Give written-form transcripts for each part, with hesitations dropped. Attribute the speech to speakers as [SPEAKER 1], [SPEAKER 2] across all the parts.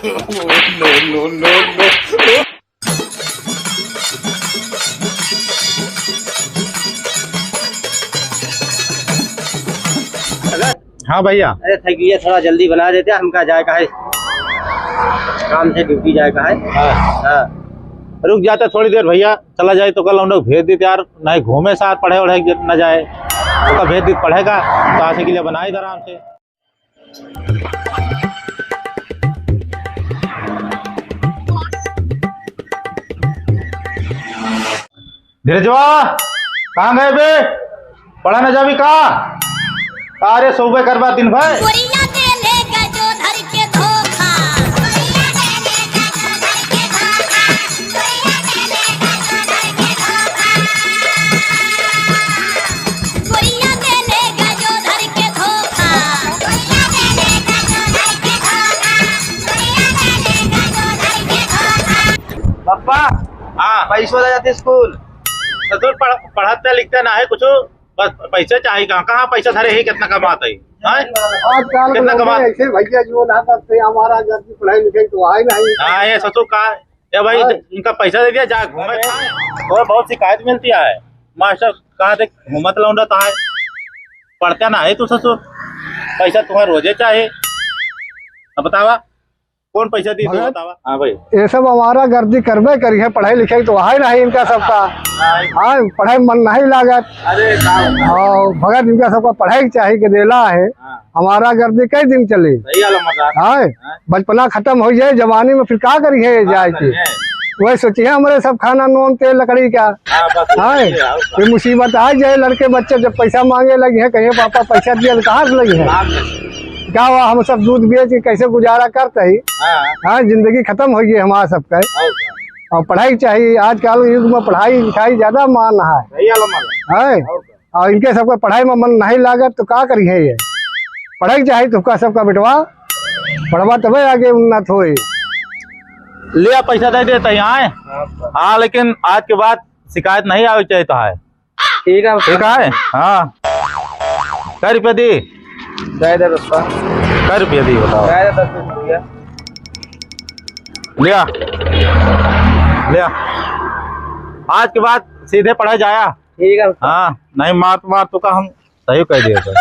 [SPEAKER 1] no, no, no.
[SPEAKER 2] हाँ भैया।
[SPEAKER 3] अरे थक गया, थोड़ा जल्दी बना देते, हमका जाए का है, काम से ड्यूटी जाए का है। हाँ।
[SPEAKER 2] रुक जाते थोड़ी देर भैया, चला जाए तो कल हम लोग भेज देते यार, नहीं घूमे साथ पढ़े उढ़े न जाए तो भेज देते, पढ़ेगा तो आने के लिए बनाए इधर आराम से। धीरजवा कहाँ गए बे, पढ़ा न जाबी कहाँ? अरे सुबह करवा दिन भर
[SPEAKER 3] पापा।
[SPEAKER 2] हाँ
[SPEAKER 3] पैसा ले जाते स्कूल
[SPEAKER 2] तो पढ़ते लिखते ना है कुछ, बस पैसे चाहिए। कहाँ कहाँ पैसा धरे है, कितना कमाते है?
[SPEAKER 4] आजकल
[SPEAKER 2] कितना कमाते
[SPEAKER 4] ऐसे भैया जो ना करते हमारा घर की पढ़ाई लिखाई तो आए नहीं।
[SPEAKER 2] हाँ ये ससुर का ये भाई इनका पैसा दे दिया, जा घूमे और बहुत शिकायत मिलती है। मास्टर कहाँ से घूमत लौंडा है, पढ़ता ना है तू ससुर, पैसा तुम्हें रोजे चाहिए। अब बतावा कौन पैसा दी तू बतावा। हाँ भाई
[SPEAKER 4] ये सब हमारा गर्दी करबे करी है, पढ़ाई लिखाई तो है नहीं इनका सबका। हाँ पढ़ाई मन नहीं लागत।
[SPEAKER 2] अरे
[SPEAKER 4] और भगत इनका सबका पढ़ाई चाहिए के देला है। हमारा गर्दी कई दिन चली। हाँ बचपना खत्म हो जाए, जवानी में फिर क्या करी है जाए के, वही सोचिए हमारे सब खाना नून तेल लकड़ी का। हाँ फिर मुसीबत आ जाए, लड़के बच्चे जब पैसा मांगे लगे हैं, कहीं पापा पैसा दिया कहाँ से लगे है, क्या हुआ हम सब दूध बेच के कैसे गुजारा करते ही। हाँ जिंदगी खत्म हो गई हमारा सबका। और पढ़ाई चाहिए, आजकल युग में पढ़ाई लिखाई ज्यादा मान है। और इनके सबका पढ़ाई में मन नहीं लागत तो क्या करी है, ये पढ़ाई चाहिए तो सबका बेटवा पढ़वा तब आगे उन्नत हो।
[SPEAKER 2] लिया पैसा दे देते हैं। हाँ लेकिन आज के बाद शिकायत नहीं आनी चाहिए तो है।
[SPEAKER 3] ठीक है
[SPEAKER 2] ठीक है। हाँ कै रुपया दी,
[SPEAKER 3] दे दे पापा,
[SPEAKER 2] कै रुपया दी बताओ।
[SPEAKER 3] दे दे 10 रुपया
[SPEAKER 2] लिया लिया, आज के बाद सीधे पढ़ा जाया।
[SPEAKER 3] ठीक है।
[SPEAKER 2] हाँ नहीं मार तो का हम सही कह दिया तो।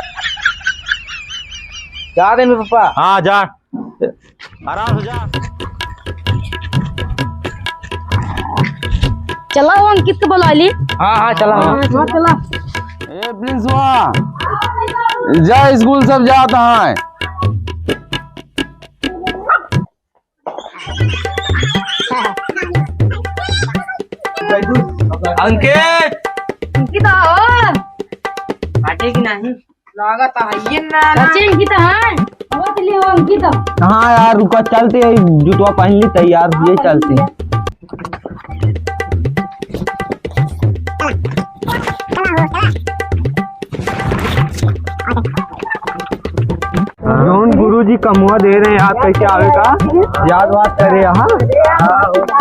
[SPEAKER 3] जा दे पापा।
[SPEAKER 2] हाँ जा आराम से जा।
[SPEAKER 5] चला वो अंकित को बुला ली।
[SPEAKER 3] हाँ हाँ चला।
[SPEAKER 5] हाँ चला।
[SPEAKER 6] ए प्रिंस वहाँ जा, स्कूल सब जाता है।
[SPEAKER 3] अंकित
[SPEAKER 5] अंकित आओ।
[SPEAKER 3] आटे की नहीं लागत है ना।
[SPEAKER 5] बच्चे अंकित हैं, वो चलिए वो अंकित।
[SPEAKER 6] हाँ यार रुका, चलते है, जुतवा पहन ली तैयार हुए चलते। जोन गुरुजी कमुआ दे रहे हैं, याद कैसे आवेगा, याद बात करे यहाँ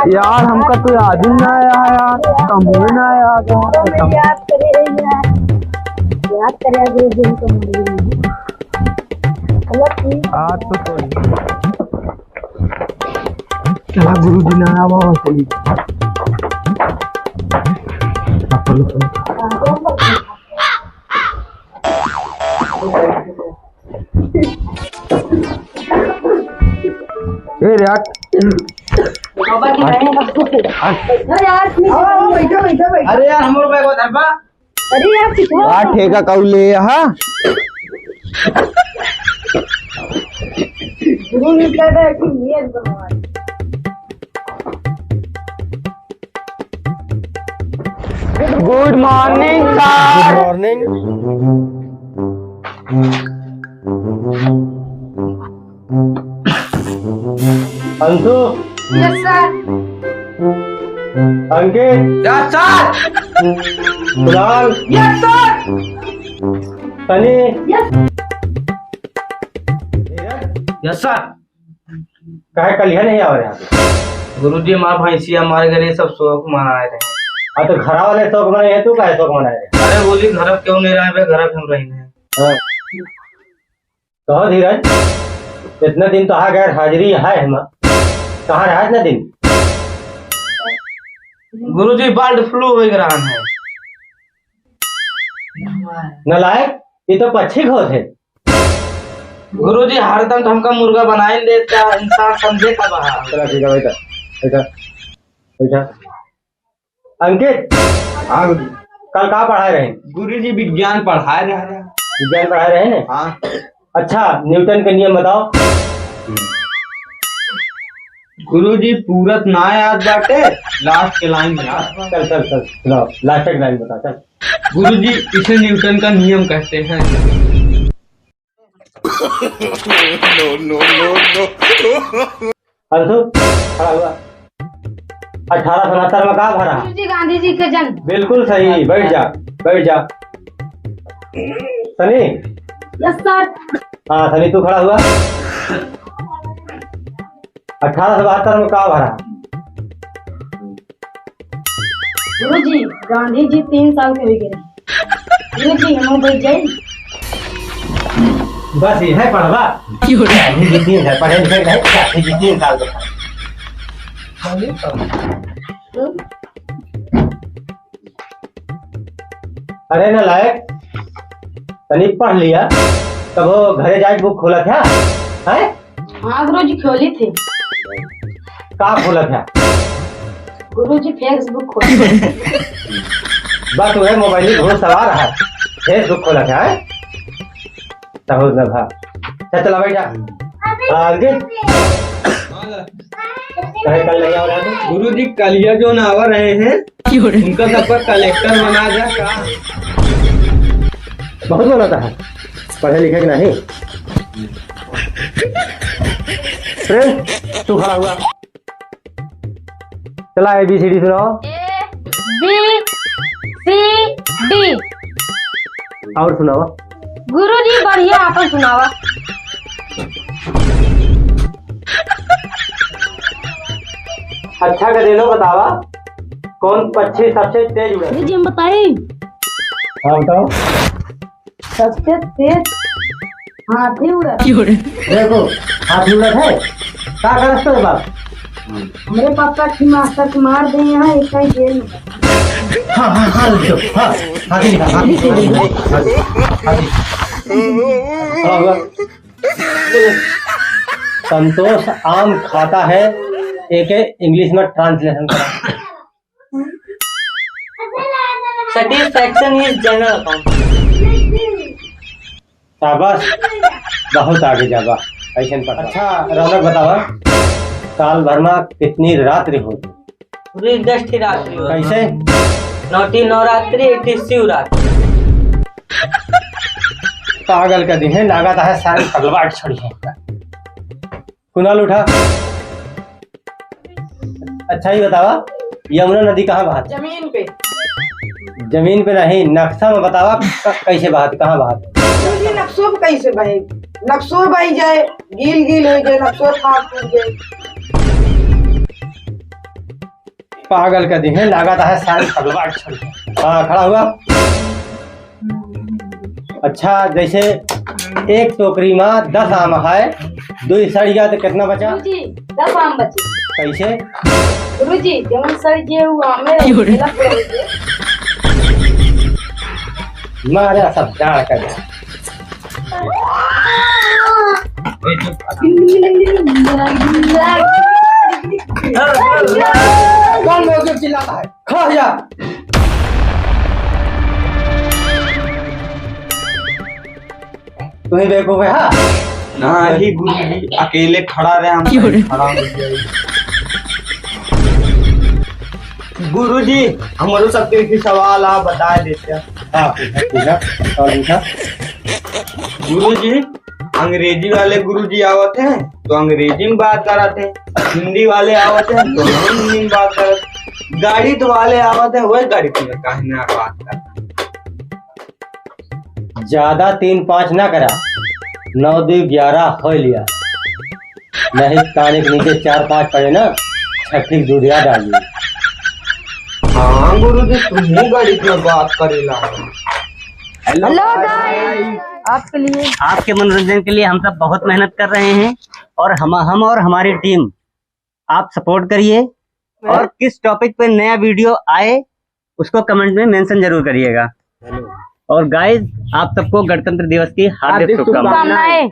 [SPEAKER 6] यार, हमका तो याद ही ना आया यार, कमुआ ना आया तो चला गुरुजी ना आया वहाँ चली। ए यार
[SPEAKER 3] अरे यार हम लोग को धरबा।
[SPEAKER 5] अरे यार
[SPEAKER 6] यार ठेका कऊ ले यहाँ।
[SPEAKER 5] गुरु ने कहा था कि ये भगवान।
[SPEAKER 6] Good morning sir.
[SPEAKER 3] Good morning.
[SPEAKER 4] Anshu,
[SPEAKER 5] yes sir.
[SPEAKER 4] Ankit,
[SPEAKER 3] yes sir.
[SPEAKER 4] Kunal,
[SPEAKER 5] yes sir.
[SPEAKER 4] Sunny,
[SPEAKER 3] yes sir.
[SPEAKER 4] कहे कल यह नहीं आ रहे हैं।
[SPEAKER 3] गुरुजी माँ भैंसिया मार गए, सब शौक मनाए रहे।
[SPEAKER 4] हाँ तो घर वाले शौक मनाए हैं, तू काहे शौक मनाए रहे?
[SPEAKER 3] अरे बोली घर क्यों नहीं रहे, घर हम रहे हैं।
[SPEAKER 4] कहो धीरज, इतने दिन तो आ गए, हाजिरी है हम
[SPEAKER 3] कहाँ रहा इतना दिन?
[SPEAKER 6] गुरुजी बर्ड फ्लू हो रहा है।
[SPEAKER 3] नलायक, ये तो पक्षी घोष है।
[SPEAKER 6] गुरुजी हरदम हमका मुर्गा बनाए देता, इंसान समझे का बहा।
[SPEAKER 3] चला ठीक है, बैठा बैठा बैठा। अंकित,
[SPEAKER 6] हाँ
[SPEAKER 3] कल कहाँ पढ़ाए रहे?
[SPEAKER 6] गुरुजी विज्ञान पढ़ाए रहे हैं।
[SPEAKER 3] विज्ञान पढ़ाए रहे ना?
[SPEAKER 6] हाँ
[SPEAKER 3] अच्छा, न्यूटन के नियम बताओ।
[SPEAKER 6] गुरुजी पूरत ना याद बाटे, लास्ट के लाइन याद।
[SPEAKER 3] चल चल चल सुनाओ, लास्ट तक लाइन बता चल।
[SPEAKER 6] गुरुजी इसे न्यूटन का नियम कहते हैं।
[SPEAKER 3] अंशु, खड़ा हुआ। 1869 में कहाँ भरा?
[SPEAKER 5] जी गांधी जी का जन्म।
[SPEAKER 3] बिल्कुल सही, बैठ जा बैठ जा। Sunny,
[SPEAKER 5] yes sir.
[SPEAKER 3] हाँ सनी तू खड़ा हुआ। 1872 में कहाँ भरा?
[SPEAKER 5] गुरुजी गांधी जी 3 साल के हो गए। गुरुजी हम बैठ जाए।
[SPEAKER 3] बस ये है पढ़वा। गांधी जी 3 साल पढ़े लिखे नहीं, गांधी जी 3 साल के। अरे ना लायक, सनी पढ़ लिया तब वो घरे जाके बुक खोला था है?
[SPEAKER 5] हाँ गुरुजी खोली थी।
[SPEAKER 3] कहाँ खोला था?
[SPEAKER 5] गुरुजी फेसबुक खोली।
[SPEAKER 3] बस वह मोबाइल घोड़ सवार है, फेसबुक खोला था है? सहूद न भा। चला बैठा। आगे कल नहीं आ रहा है?
[SPEAKER 6] गुरुजी कलिया जो नावा रहे हैं उनका सबका कलेक्टर बना जा का।
[SPEAKER 3] बहुत बनाता है, पढ़े लिखे कि नहीं? प्रेम, तू खड़ा हुआ। चला ABCD सुनाओ।
[SPEAKER 5] ABCD।
[SPEAKER 3] और सुनाओ।
[SPEAKER 5] गुरुजी बढ़िया आपन सुनावा।
[SPEAKER 3] अच्छा का दे लो, बतावा कौन पक्षी सबसे तेज उड़े?
[SPEAKER 5] गुरुजी हम बताए।
[SPEAKER 3] हाँ बताओ।
[SPEAKER 5] सबसे तेज हाथी उड़ा।
[SPEAKER 3] देखो हाथी उड़त है, क्या करस तो बाप?
[SPEAKER 5] हमारे पापा की मास्टर के मार दे यहाँ एक ही जेल में।
[SPEAKER 3] हाँ हाँ हाँ लिखो, हाँ हाथी लिखा, हाथी हाथी हाथी। हाँ हुआ। संतोष आम खाता है, एक इंग्लिश में ट्रांसलेशन करा।
[SPEAKER 6] Satisfaction is general account.
[SPEAKER 3] शाबाश, बहुत आगे जाबा। ऐसे पढ़। अच्छा रौनक बतावा, साल भर में कितनी रात्रि होती?
[SPEAKER 6] पूरी 10 रात्रि।
[SPEAKER 3] कैसे?
[SPEAKER 6] 9 नवरात्रि 80 शिवरात्रि।
[SPEAKER 3] पागल का दिन है, लागत है सारी पगलवाट छोड़ी है। कुणाल उठा। अच्छा ही बतावा, यमुना नदी कहाँ बहती?
[SPEAKER 6] जमीन पे।
[SPEAKER 3] जमीन पे नहीं, नक्शा में बतावा कैसे बहती, कहाँ बहती?
[SPEAKER 1] गुरुजी नक्शो पे कैसे बहे? नक्शो बह जाए, गील गील हो जाए, नक्शो फाट टूट जाए।
[SPEAKER 3] पागल का दिन है, लागत है सारी पगलवाट छोड़ी है। हाँ खड़ा हुआ। अच्छा जैसे एक टोकरी में 10 आम है, 2 सड़िया तो कितना बचा?
[SPEAKER 5] गुरुजी 10 आम बचे।
[SPEAKER 3] कैसे?
[SPEAKER 5] गुरुजी जमन सर जे हुआ मेरे
[SPEAKER 3] मारा सब डाल कर। कौन लोग चिल्लाता है? खा जा। तुम्हें बेवकूफ है? हाँ
[SPEAKER 6] ना ही गुरुजी अकेले खड़ा रहे, हम खड़ा हो गए। गुरुजी हमारो सबके की सवाल आप बता देते हैं।
[SPEAKER 3] हाँ पूछा और पूछा।
[SPEAKER 6] गुरुजी अंग्रेजी वाले गुरुजी आवत हैं तो अंग्रेजी में बात कराते हैं, हिंदी वाले आवत हैं तो हिंदी में बात करते, गणित वाले आवत हैं वही गणित में कहना बात करते।
[SPEAKER 3] ज्यादा 3-5 ना करा, 9-2-11 हो लिया। नहीं काने के नीचे 4-5 पड़े ना, छठी दूधिया डालिए।
[SPEAKER 6] हाँ गुरुजी तुम्हें गणित में बात करेला।
[SPEAKER 5] हेलो गाइस, आपके लिए
[SPEAKER 7] आपके मनोरंजन के लिए हम सब बहुत मेहनत कर रहे हैं और हम और हमारी टीम आप सपोर्ट करिए और किस टॉपिक पे नया वीडियो आए उसको कमेंट में मेंशन जरूर करिएगा। और गाइस, आप सबको गणतंत्र दिवस की हार्दिक शुभकामनाएं।